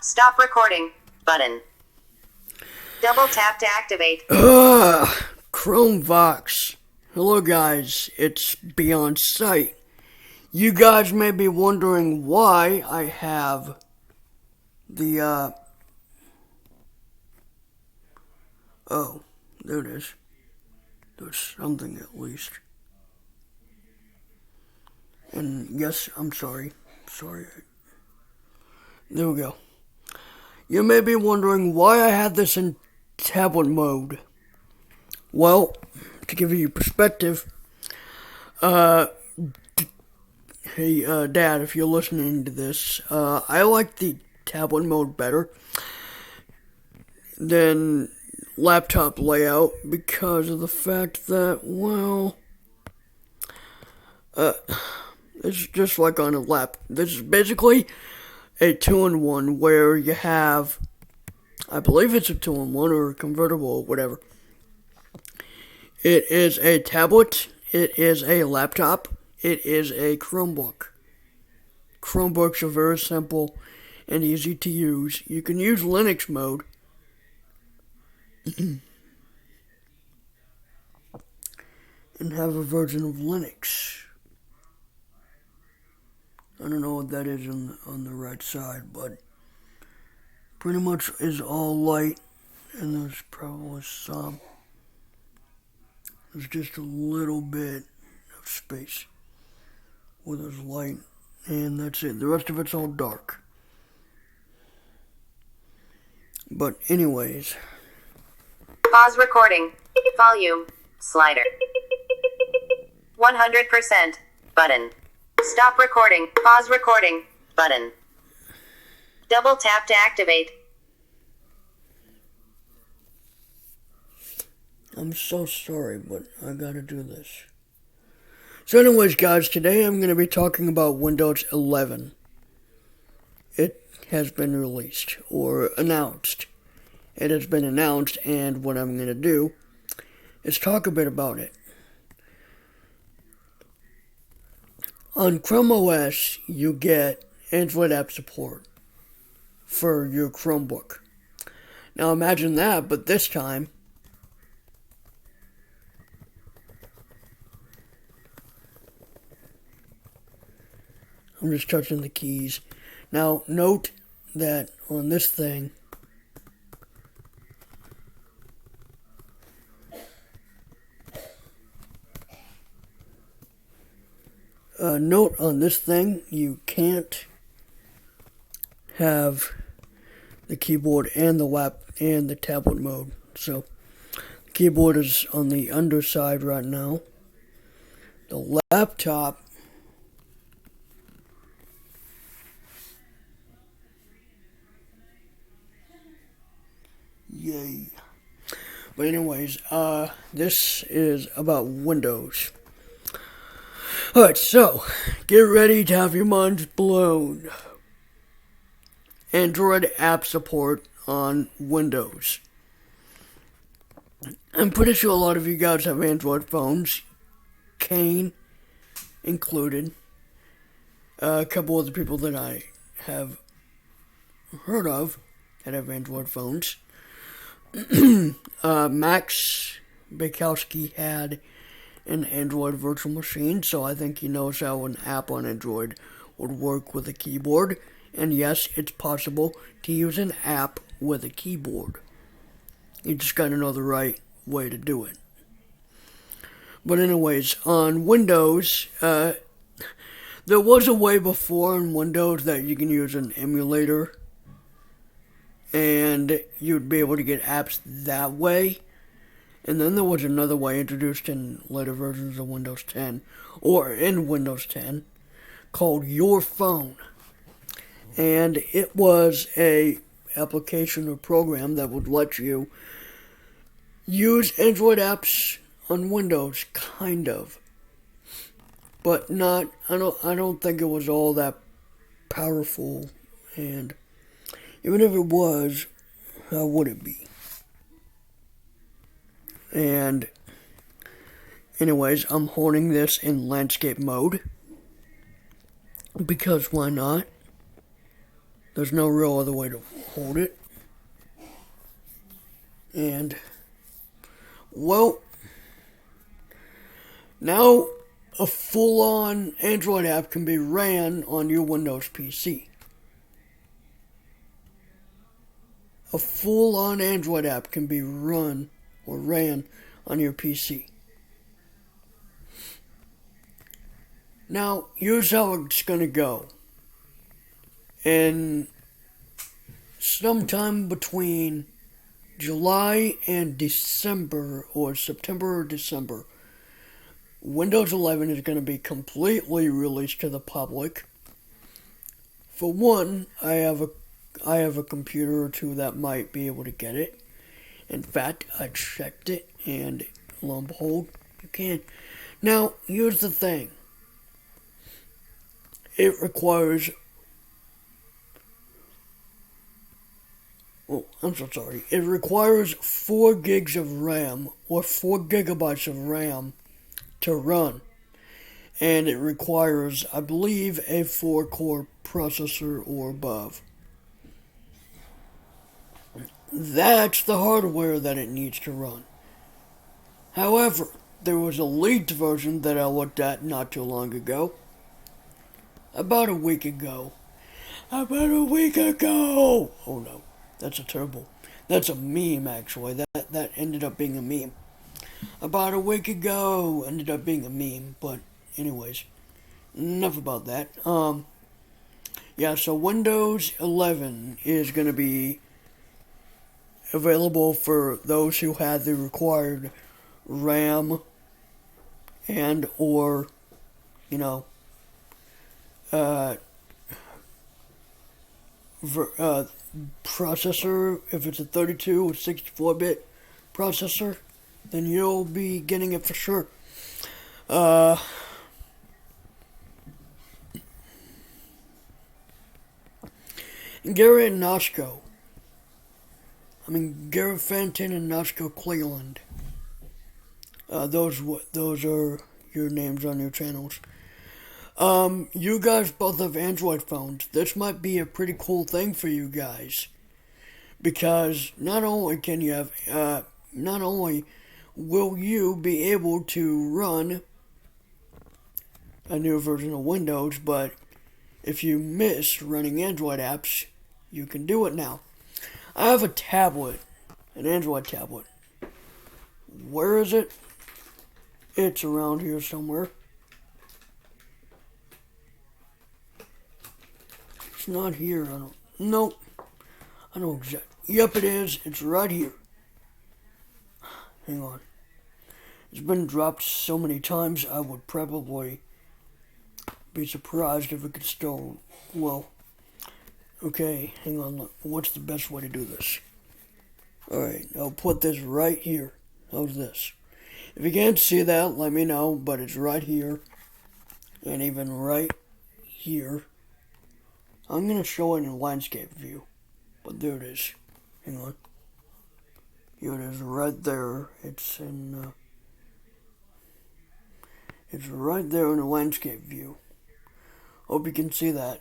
Stop recording button. Double tap to activate. Chromevox. Hello guys, it's Beyond Sight. You guys may be wondering why I have the, oh, there it is. There's something at least. And yes, I'm sorry. There we go. You may be wondering why I had this in tablet mode. Well, to give you perspective, hey, Dad, if you're listening to this, I like the tablet mode better than laptop layout because of the fact that, well, it's just like on a lap. This is basically a 2-in-1 where you have, I believe it's a 2-in-1 or a convertible or whatever. It is a tablet, it is a laptop, it is a Chromebook. Chromebooks are very simple and easy to use. You can use Linux mode. And have a version of Linux. I don't know what that is on the right side, but pretty much is all light, and there's probably some. There's just a little bit of space where there's light, and that's it. The rest of it's all dark. But anyways. Pause recording. Volume slider. 100% button. Stop recording. Pause recording button. Double tap to activate. I'm so sorry, but I gotta do this. So anyways, guys, today I'm going to be talking about Windows 11. It has been released, or announced. It has been announced, and what I'm going to do is talk a bit about it. On Chrome OS, you get Android app support for your Chromebook. Now imagine that, but this time, I'm just touching the keys. Now note that on this thing, you can't have the keyboard and the tablet mode. So the keyboard is on the underside right now. The laptop yay. But anyways, this is about Windows. Alright, so, get ready to have your minds blown. Android app support on Windows. I'm pretty sure a lot of you guys have Android phones. Kane included. A couple other people that I have heard of that have Android phones. Max Bakowski had an Android virtual machine, so I think he knows how an app on Android would work with a keyboard. And yes, it's possible to use an app with a keyboard. You just gotta know the right way to do it. But anyways, on Windows, there was a way before in Windows that you can use an emulator and you'd be able to get apps that way. And then there was another way introduced in later versions of Windows 10, or in Windows 10, called Your Phone. And it was a application or program that would let you use Android apps on Windows, kind of. But not, I don't think it was all that powerful, and even if it was, how would it be? And anyways, I'm holding this in landscape mode because why not? There's no real other way to hold it. And, well, now a full-on Android app can be ran on your Windows PC. A full-on Android app can be run or ran on your PC. Now, here's how it's going to go. And sometime between July and December, or September or December, Windows 11 is going to be completely released to the public. For one, I have a computer or two that might be able to get it. In fact, I checked it, and lo and behold, you can. Now, here's the thing. It requires... Oh, I'm so sorry. It requires 4 gigs of RAM, or 4 gigabytes of RAM, to run. And it requires, I believe, a 4-core processor or above. That's the hardware that it needs to run. However, there was a leaked version that I looked at not too long ago. About a week ago. Oh no, that's that's a meme actually. That ended up being a meme. About a week ago ended up being a meme, but anyways, enough about that. Yeah, so Windows 11 is going to be available for those who had the required RAM and or, processor. If it's a 32 or 64-bit processor, then you'll be getting it for sure. Garrett Fenton and Noshko Cleveland. Those are your names on your channels. You guys both have Android phones. This might be a pretty cool thing for you guys. Because not only will you be able to run a new version of Windows, but if you miss running Android apps, you can do it now. I have a tablet, an Android tablet. Where is it? It's around here somewhere. It's not here. Nope. I don't exactly. Yep, it is. It's right here. Hang on. It's been dropped so many times, I would probably be surprised if it could still, okay, hang on, look. What's the best way to do this? Alright, I'll put this right here. How's this? If you can't see that, let me know, but it's right here, and even right here. I'm going to show it in landscape view, but there it is. Hang on. Here it is right there. It's right there in the landscape view. Hope you can see that.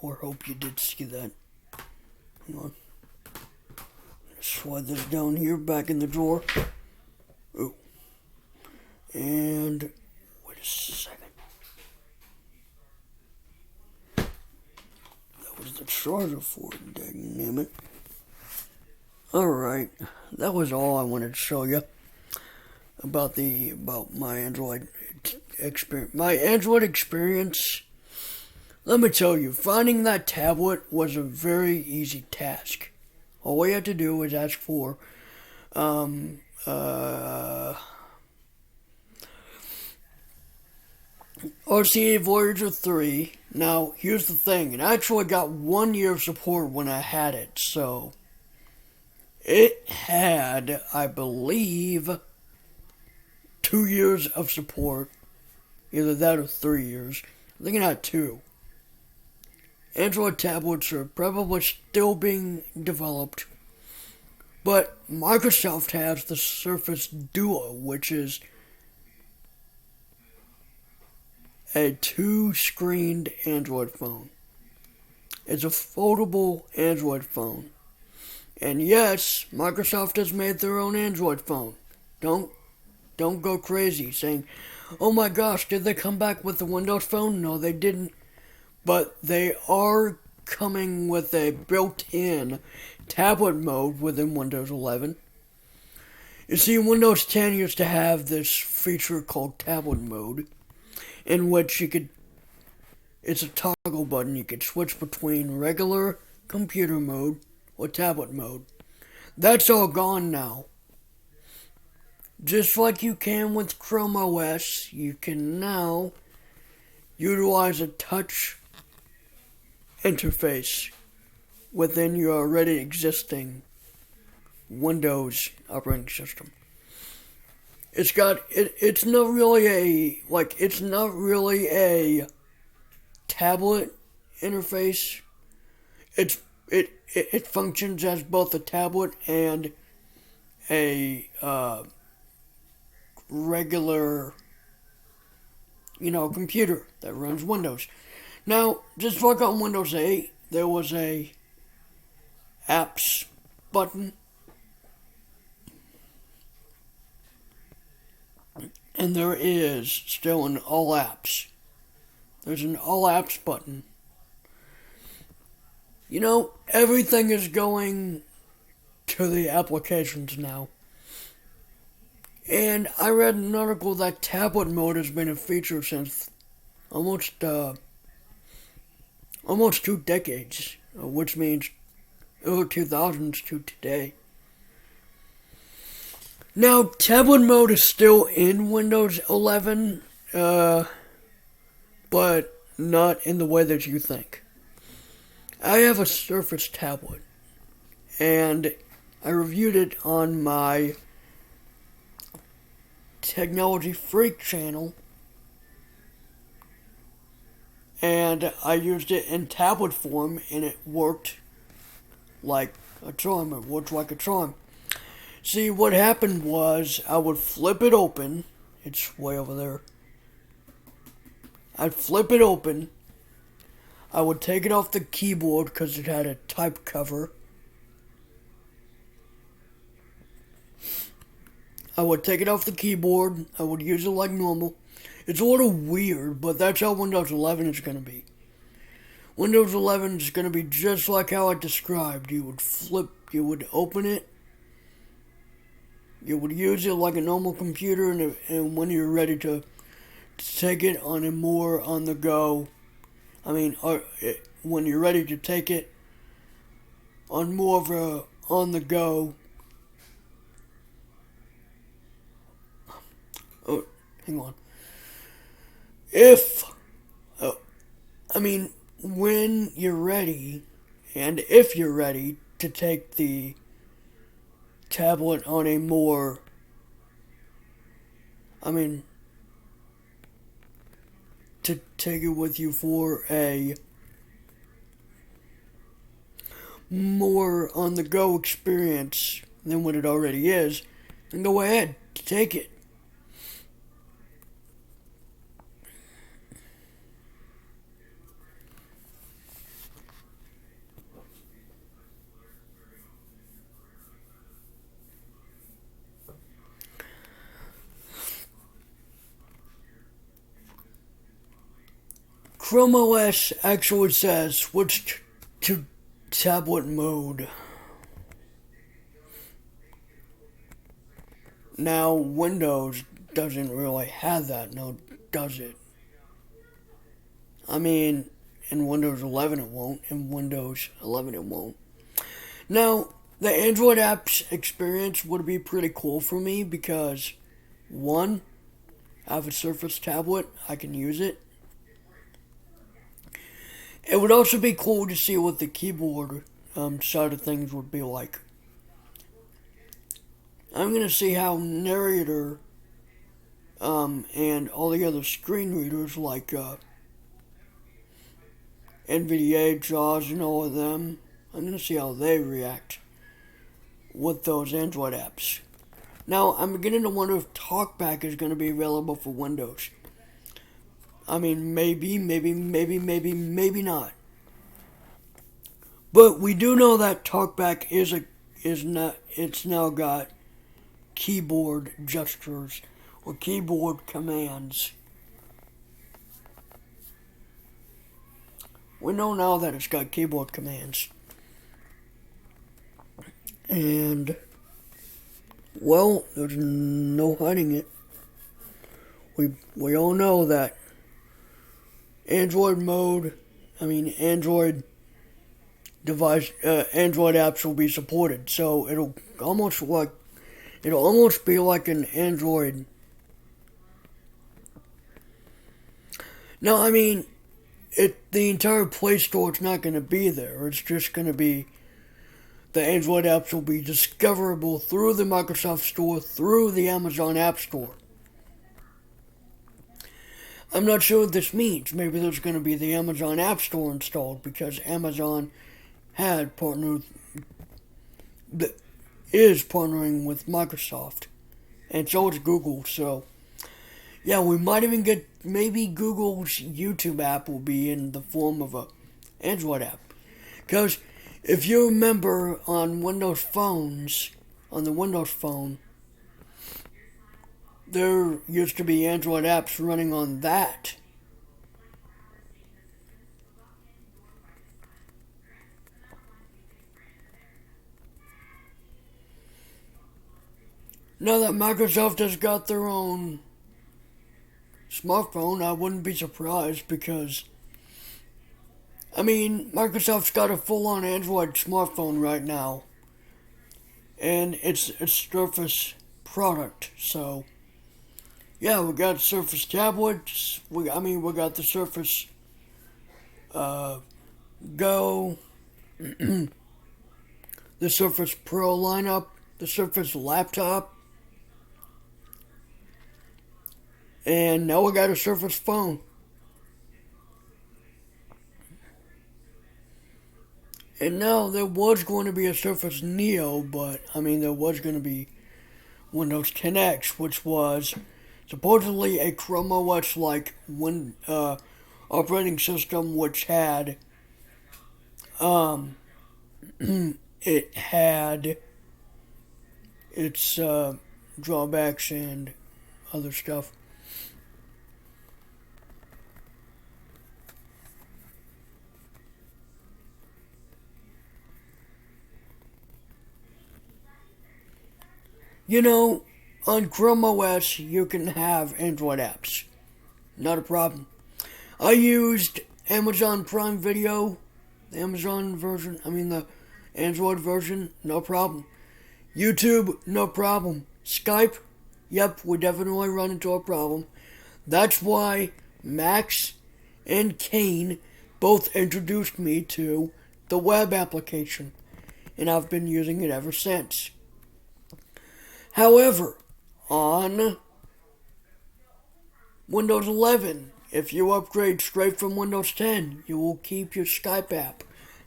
Or hope you did see that. Hang on. Slide this down here, back in the drawer. Oh. And wait a second. That was the charger for it, dang it. Alright. That was all I wanted to show you about my Android experience. My Android experience, let me tell you, finding that tablet was a very easy task. All we had to do was ask for RCA Voyager 3. Now, here's the thing. It actually got 1 year of support when I had it, so it had, I believe, 2 years of support. Either that or 3 years. I think it had 2. Android tablets are probably still being developed. But Microsoft has the Surface Duo, which is a 2-screened Android phone. It's a foldable Android phone. And yes, Microsoft has made their own Android phone. Don't don't go crazy saying, "Oh my gosh, did they come back with the Windows phone?" No, they didn't. But they are coming with a built-in tablet mode within Windows 11. You see, Windows 10 used to have this feature called tablet mode, in which it's a toggle button. You could switch between regular computer mode or tablet mode. That's all gone now. Just like you can with Chrome OS, you can now utilize a touch interface within your already existing Windows operating system. It's not really a tablet interface. It functions as both a tablet and a regular, computer that runs Windows. Now, just like on Windows 8, there was a apps button, and there is still an all apps. There's an all apps button. Everything is going to the applications now. And I read an article that tablet mode has been a feature since almost 2 decades, which means early 2000s to today. Now, tablet mode is still in Windows 11, but not in the way that you think. I have a Surface tablet, and I reviewed it on my Technology Freak channel, and I used it in tablet form, and it worked like a charm. It worked like a charm. See, what happened was I would flip it open. It's way over there. I'd flip it open. I would take it off the keyboard because it had a type cover. I would take it off the keyboard. I would use it like normal. It's a little weird, but that's how Windows 11 is going to be. Windows 11 is going to be just like how I described. You would open it. You would use it like a normal computer, and when you're ready to take it on a more on the go, when you're ready to take it on more of a on the go. Oh, hang on. When you're ready, and if you're ready to take the tablet on a more, to take it with you for a more on the go experience than what it already is, then go ahead, take it. Chrome OS actually says switch to tablet mode. Now, Windows doesn't really have that, no, does it? In Windows 11 it won't. In Windows 11 it won't. Now, the Android apps experience would be pretty cool for me because, one, I have a Surface tablet, I can use it. It would also be cool to see what the keyboard side of things would be like. I'm going to see how Narrator and all the other screen readers like NVDA, JAWS, and all of them, I'm going to see how they react with those Android apps. Now, I'm beginning to wonder if TalkBack is going to be available for Windows. Maybe not. But we do know that TalkBack it's now got keyboard gestures or keyboard commands. We know now that it's got keyboard commands. And, well, there's no hiding it. We all know that Android device, Android apps will be supported. So it'll almost be like an Android. No, I mean, the entire Play Store is not going to be there. It's just going to be, the Android apps will be discoverable through the Microsoft Store, through the Amazon App Store. I'm not sure what this means. Maybe there's going to be the Amazon App Store installed because Amazon is partnering with Microsoft, and so is Google. So, yeah, we might even get, maybe Google's YouTube app will be in the form of a Android app. Because if you remember on the Windows Phone, there used to be Android apps running on that. Now that Microsoft has got their own smartphone, I wouldn't be surprised because, I mean, Microsoft's got a full-on Android smartphone right now, and it's a Surface product. So, yeah, we got Surface tablets. We got the Surface Go, the Surface Pro lineup, the Surface laptop. And now we got a Surface phone. And now there was going to be a Surface Neo, but there was going to be Windows 10X, which was supposedly a Chrome OS-like operating system, which had it had its drawbacks and other stuff. You know, on Chrome OS, you can have Android apps. Not a problem. I used Amazon Prime Video, the Amazon version, the Android version, no problem. YouTube, no problem. Skype, yep, we definitely run into a problem. That's why Max and Kane both introduced me to the web application, and I've been using it ever since. However, on Windows 11, if you upgrade straight from Windows 10, you will keep your Skype app.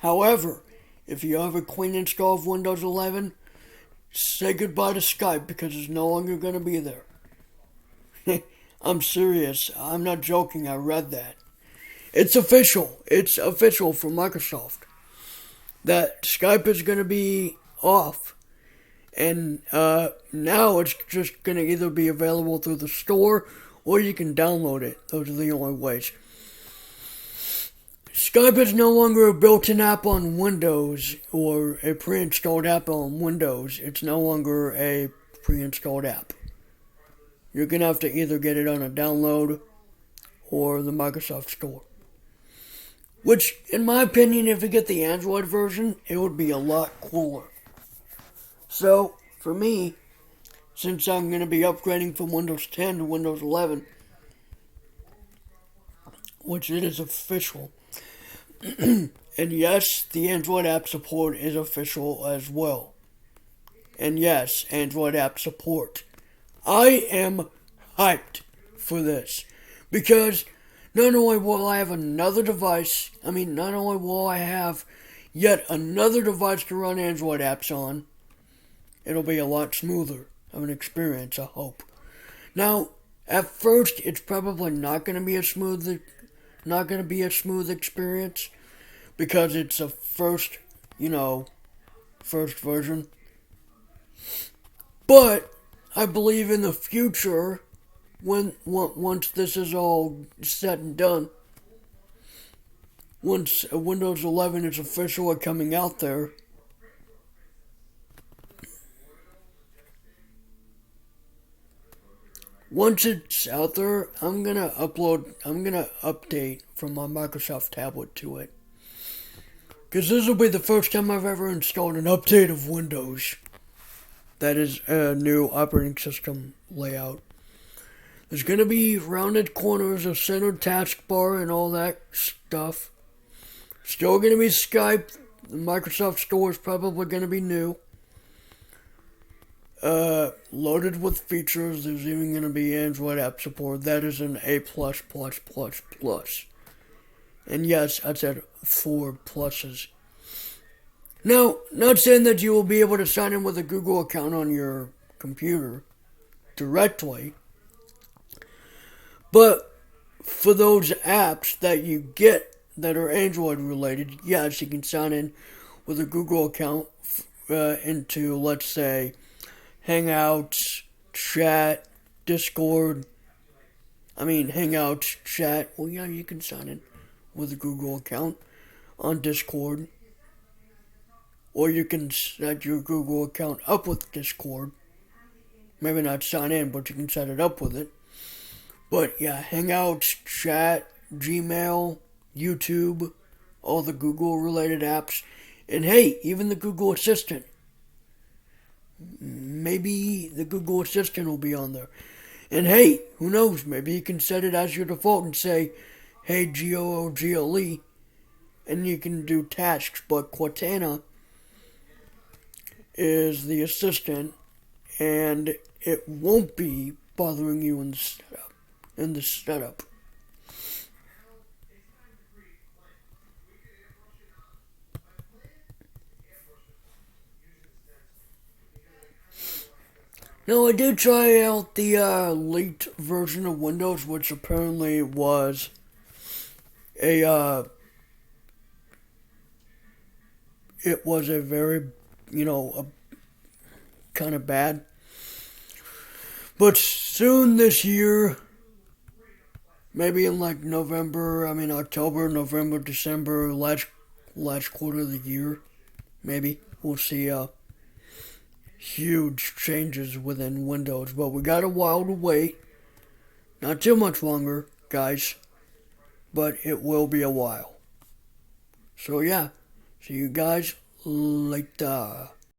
However, if you have a clean install of Windows 11, say goodbye to Skype because it's no longer going to be there. I'm serious. I'm not joking. I read that. It's official. It's official from Microsoft that Skype is going to be off. And now it's just going to either be available through the store or you can download it. Those are the only ways. Skype is no longer a built-in app on Windows or a pre-installed app on Windows. It's no longer a pre-installed app. You're going to have to either get it on a download or the Microsoft Store. Which, in my opinion, if you get the Android version, it would be a lot cooler. So, for me, since I'm going to be upgrading from Windows 10 to Windows 11, which it is official, and yes, the Android app support is official as well. And yes, Android app support. I am hyped for this, because not only will I have another device, not only will I have yet another device to run Android apps on, it'll be a lot smoother of an experience, I hope. Now, at first, it's probably not going to be a smooth experience because it's a first first version. But I believe in the future, once this is all said and done, once Windows 11 is officially coming out there, once it's out there, I'm gonna update from my Microsoft tablet to it. Because this will be the first time I've ever installed an update of Windows. That is a new operating system layout. There's going to be rounded corners, a centered taskbar, and all that stuff. Still going to be Skype. The Microsoft Store is probably going to be new. Loaded with features. There's even going to be Android app support. That is an A++++. And yes, I said 4 pluses. Now, not saying that you will be able to sign in with a Google account on your computer directly, but for those apps that you get that are Android related, yes, you can sign in with a Google account into, let's say, Hangouts, Chat, Discord. Hangouts, Chat. Well, yeah, you can sign in with a Google account on Discord. Or you can set your Google account up with Discord. Maybe not sign in, but you can set it up with it. But yeah, Hangouts, Chat, Gmail, YouTube, all the Google related apps. And hey, even the Google Assistant. Maybe the Google Assistant will be on there. And hey, who knows, maybe you can set it as your default and say, hey Google, and you can do tasks. But Cortana is the assistant, and it won't be bothering you in the setup. Now, I did try out the leaked version of Windows, which apparently was it was a very, kind of bad. But soon this year, maybe in like October, November, December, last quarter of the year, maybe we'll see huge changes within Windows. But we got a while to wait. Not too much longer, guys. But it will be a while. So yeah, see you guys later.